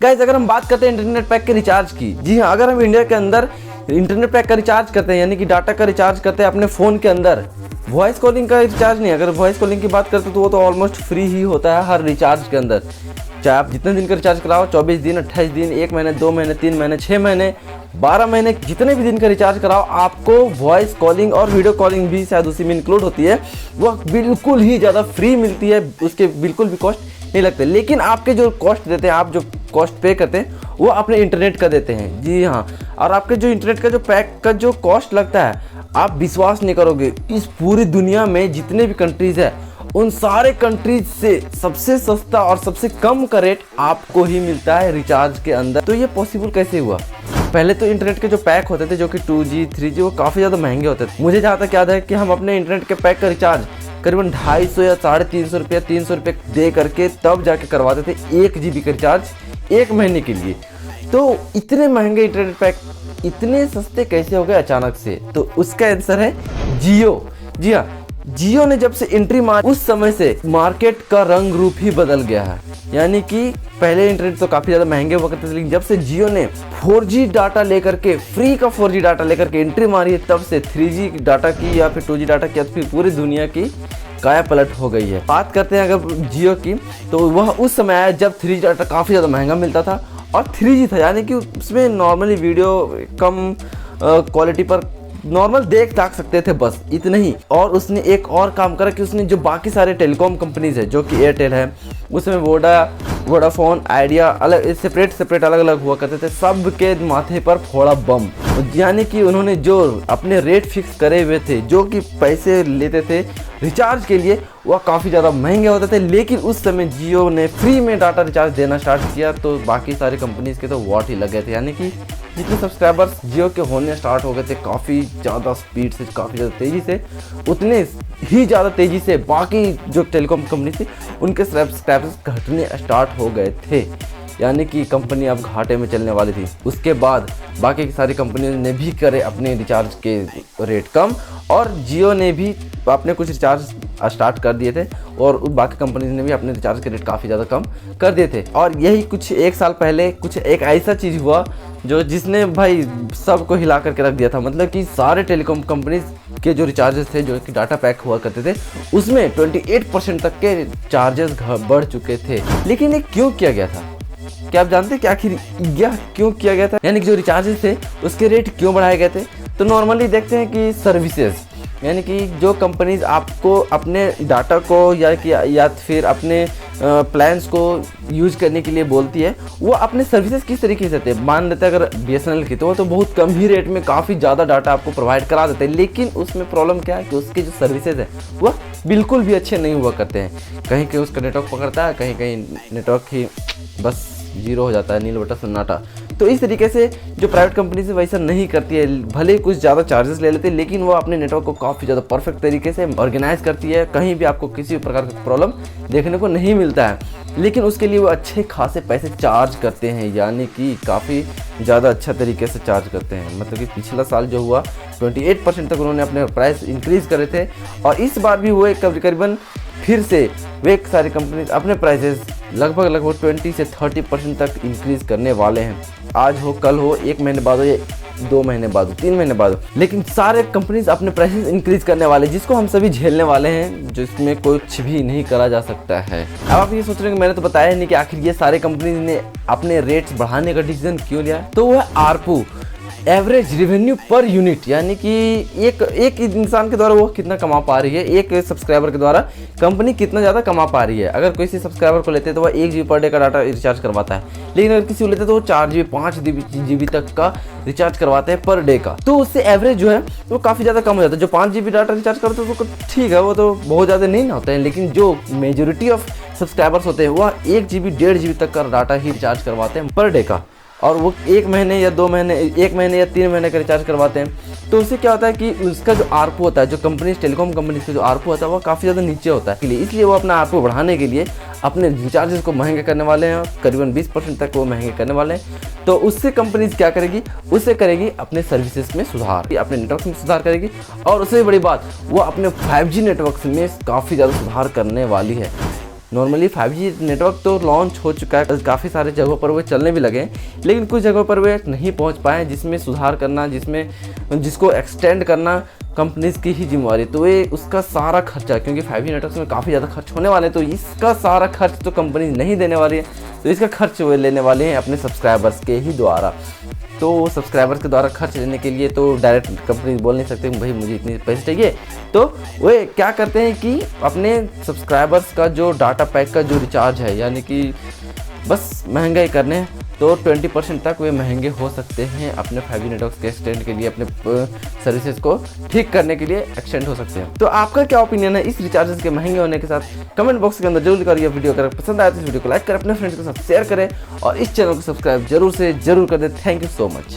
Guys अगर हम बात करते हैं इंटरनेट पैक के रिचार्ज की, जी हाँ, अगर हम इंडिया के अंदर इंटरनेट पैक का रिचार्ज करते हैं यानी कि डाटा का रिचार्ज करते हैं अपने फ़ोन के अंदर, वॉइस कॉलिंग का रिचार्ज नहीं, अगर वॉइस कॉलिंग की बात करते तो वो तो ऑलमोस्ट फ्री ही होता है हर रिचार्ज के अंदर। चाहे आप जितने दिन का रिचार्ज कराओ, 24 दिन, 28 दिन, 1 महीने, 2 महीने, 3 महीने, 6 महीने, 12 महीने, जितने भी दिन का रिचार्ज कराओ, आपको वॉइस कॉलिंग और वीडियो कॉलिंग भी शायद उसी में इंक्लूड होती है, वह बिल्कुल ही ज़्यादा फ्री मिलती है, उसके बिल्कुल भी कॉस्ट नहीं लगते। लेकिन आपके जो कॉस्ट देते हैं, आप जो कॉस्ट पे करते हैं वो अपने इंटरनेट का देते हैं, जी हाँ। और आपके जो इंटरनेट का जो पैक का जो कॉस्ट लगता है, आप विश्वास नहीं करोगे, इस पूरी दुनिया में जितने भी कंट्रीज़ है उन सारे कंट्रीज से सबसे सस्ता और सबसे कम का रेट आपको ही मिलता है रिचार्ज के अंदर। तो ये पॉसिबल कैसे हुआ? पहले तो इंटरनेट के जो पैक होते थे जो कि 2G 3G वो काफ़ी ज़्यादा महंगे होते थे। मुझे जहाँ तक याद है कि हम अपने इंटरनेट के पैक का रिचार्ज करीबन 250 या 350 रुपया 300 रुपये दे करके तब जाके करवाते थे 1 GB का रिचार्ज 1 महीने के लिए। तो इतने महंगे इंटरनेट पैक इतने सस्ते कैसे हो गए अचानक से? तो उसका आंसर है जियो। जी हाँ, जियो ने जब से एंट्री मारी उस समय से मार्केट का रंग रूप ही बदल गया है। यानी कि पहले इंटरनेट तो काफ़ी ज़्यादा महंगे हुआ करते थे, लेकिन जब से जियो ने 4G डाटा लेकर के फ्री का 4G डाटा लेकर के एंट्री मारी है, तब से 3G डाटा की या फिर 2G डाटा की, फिर पूरी दुनिया की काया पलट हो गई है। बात करते हैं अगर जियो की, तो वह उस समय आया जब 3G डाटा काफ़ी ज़्यादा महंगा मिलता था और 3G था, यानी कि उसमें नॉर्मली वीडियो कम क्वालिटी पर नॉर्मल देख सकते थे, बस इतना ही। और उसने एक और काम करा कि उसने जो बाकी सारे टेलीकॉम कंपनीज है, जो कि एयरटेल है, उसमें वोडाफोन, आइडिया, अलग सेपरेट अलग अलग हुआ करते थे, सब के माथे पर फोड़ा बम। यानी कि उन्होंने जो अपने रेट फिक्स करे हुए थे, जो कि पैसे लेते थे रिचार्ज के लिए, वह काफ़ी ज़्यादा महंगे होते थे। लेकिन उस समय जियो ने फ्री में डाटा रिचार्ज देना स्टार्ट किया तो बाकी सारी कंपनीज के तो वॉट ही लग गए थे। यानी कि जितने सब्सक्राइबर्स जियो के होने स्टार्ट हो गए थे काफ़ी ज़्यादा स्पीड से, काफ़ी ज़्यादा तेज़ी से, उतने ही ज़्यादा तेज़ी से बाकी जो टेलीकॉम कंपनी थी उनके सब्सक्राइबर्स घटने स्टार्ट हो गए थे। यानी कि कंपनी अब घाटे में चलने वाली थी। उसके बाद बाकी की सारी कंपनियों ने भी करे अपने रिचार्ज के रेट कम, और जियो ने भी अपने कुछ रिचार्ज स्टार्ट कर दिए थे, और बाकी कंपनीज ने भी अपने रिचार्ज के रेट काफ़ी ज़्यादा कम कर दिए थे। और यही कुछ 1 साल पहले कुछ एक ऐसा चीज़ हुआ जो जिसने भाई सबको हिला करके रख दिया था। मतलब कि सारे टेलीकॉम कंपनीज के जो रिचार्जेस थे, जो कि डाटा पैक हुआ करते थे, उसमें 28% तक के चार्जेस बढ़ चुके थे। लेकिन ये क्यों किया गया था? क्या आप जानते हैं कि आखिर यह क्यों किया गया था? यानी कि जो रिचार्जेस थे उसके रेट क्यों बढ़ाए गए थे? तो नॉर्मली देखते हैं कि सर्विसेज, यानी कि जो कंपनीज आपको अपने डाटा को या फिर अपने प्लान्स को यूज करने के लिए बोलती है, वो अपने सर्विसेज किस तरीके से देते हैं। मान लेते हैं अगर BSNL की, तो वो तो बहुत कम ही रेट में काफ़ी ज़्यादा डाटा आपको प्रोवाइड करा देते हैं। लेकिन उसमें प्रॉब्लम क्या है कि उसके जो सर्विसेज है वह बिल्कुल भी अच्छे नहीं हुआ करते हैं। कहीं कहीं उसका नेटवर्क पकड़ता है, कहीं कहीं नेटवर्क ही बस 0 हो जाता है, नील बटा सन्नाटा। तो इस तरीके से जो प्राइवेट कंपनी से वैसा नहीं करती है, भले कुछ ज़्यादा चार्जेस ले लेते हैं, लेकिन वो अपने नेटवर्क को काफ़ी ज़्यादा परफेक्ट तरीके से ऑर्गेनाइज करती है। कहीं भी आपको किसी प्रकार का प्रॉब्लम देखने को नहीं मिलता है, लेकिन उसके लिए वो अच्छे खासे पैसे चार्ज करते हैं, यानी कि काफ़ी ज़्यादा अच्छा तरीके से चार्ज करते हैं। मतलब कि पिछला साल जो हुआ 28% तक उन्होंने अपने प्राइस इंक्रीज़ करे थे, और इस बार भी हुए करीबन फिर से वे सारी कंपनी अपने प्राइसेस लगभग 20 से 30% तक इंक्रीज़ करने वाले हैं। आज हो, कल हो, 1 महीने बाद हो, या 2 महीने बाद हो, 3 महीने बाद हो, लेकिन सारे कंपनीज अपने प्राइसेस इंक्रीज करने वाले, जिसको हम सभी झेलने वाले हैं, जिसमें कुछ भी नहीं करा जा सकता है। अब आप ये सोच रहे हैं कि मैंने तो बताया नहीं कि आखिर ये सारे कंपनीज ने अपने रेट्स बढ़ाने का डिसीजन क्यों लिया। तो वह ARPU, average revenue per unit, यानी कि एक इंसान के द्वारा वो कितना कमा पा रही है, एक सब्सक्राइबर के द्वारा कंपनी कितना ज़्यादा कमा पा रही है। अगर किसी सब्सक्राइबर को लेते हैं तो वह 1 GB पर डे का डाटा रिचार्ज करवाता है, लेकिन अगर किसी को लेते हैं तो वो 4 GB 5 GB तक का रिचार्ज करवाते हैं पर डे का। तो उससे एवरेज जो है वो काफ़ी ज़्यादा कम हो जाता है। जो 5 GB डाटा रिचार्ज करते हैं वो ठीक है, वो तो बहुत ज़्यादा नहीं होते हैं, लेकिन जो मेजोरिटी ऑफ सब्सक्राइबर्स होते हैं वह 1 GB 1.5 GB तक का डाटा ही रिचार्ज करवाते हैं पर डे का, और वो 1 महीने या 2 महीने, 1 महीने या 3 महीने का रिचार्ज करवाते हैं। तो उससे क्या होता है कि उसका जो आरपू होता है, जो कंपनीज टेलीकॉम कंपनीज का जो आरपू होता है वो काफ़ी ज़्यादा नीचे होता है। इसलिए वो अपना आरपू बढ़ाने के लिए अपने रिचार्जेस को महंगे करने वाले हैं, करीबन 20% तक वो महंगे करने वाले हैं। तो उससे कंपनीज क्या करेगी, उससे करेगी अपने सर्विसेज में सुधार, अपने नेटवर्क में सुधार करेगी, और उससे बड़ी बात वो अपने 5G नेटवर्क में काफ़ी ज़्यादा सुधार करने वाली है। नॉर्मली 5G नेटवर्क तो लॉन्च हो चुका है, काफ़ी सारे जगहों पर वे चलने भी लगे, लेकिन कुछ जगहों पर वे नहीं पहुंच पाए, जिसमें सुधार करना, जिसको एक्सटेंड करना कंपनीज़ की ही जिम्मेवारी। तो ये उसका सारा खर्चा, क्योंकि 5G नेटवर्क में काफ़ी ज़्यादा खर्च होने वाले हैं, तो इसका सारा खर्च तो कंपनी नहीं देने वाली है, तो इसका खर्च वे लेने वाले हैं अपने सब्सक्राइबर्स के ही द्वारा। तो सब्सक्राइबर्स के द्वारा खर्च लेने के लिए तो डायरेक्ट कंपनी बोल नहीं सकते भाई मुझे इतने पैसे चाहिए, तो वे क्या करते हैं कि अपने सब्सक्राइबर्स का जो डाटा पैक का जो रिचार्ज है, यानी कि बस महंगाई करने, तो 20% तक वे महंगे हो सकते हैं अपने 5G नेटवर्क के एक्सटेंड के लिए, अपने सर्विसेज को ठीक करने के लिए एक्सटेंड हो सकते हैं। तो आपका क्या ओपिनियन है इस रिचार्जेस के महंगे होने के साथ? कमेंट बॉक्स के अंदर जरूर करिए। वीडियो अगर पसंद आए तो इस वीडियो को लाइक करें, अपने फ्रेंड्स के साथ शेयर करें और इस चैनल को सब्सक्राइब जरूर से जरूर कर दें। Thank you so much.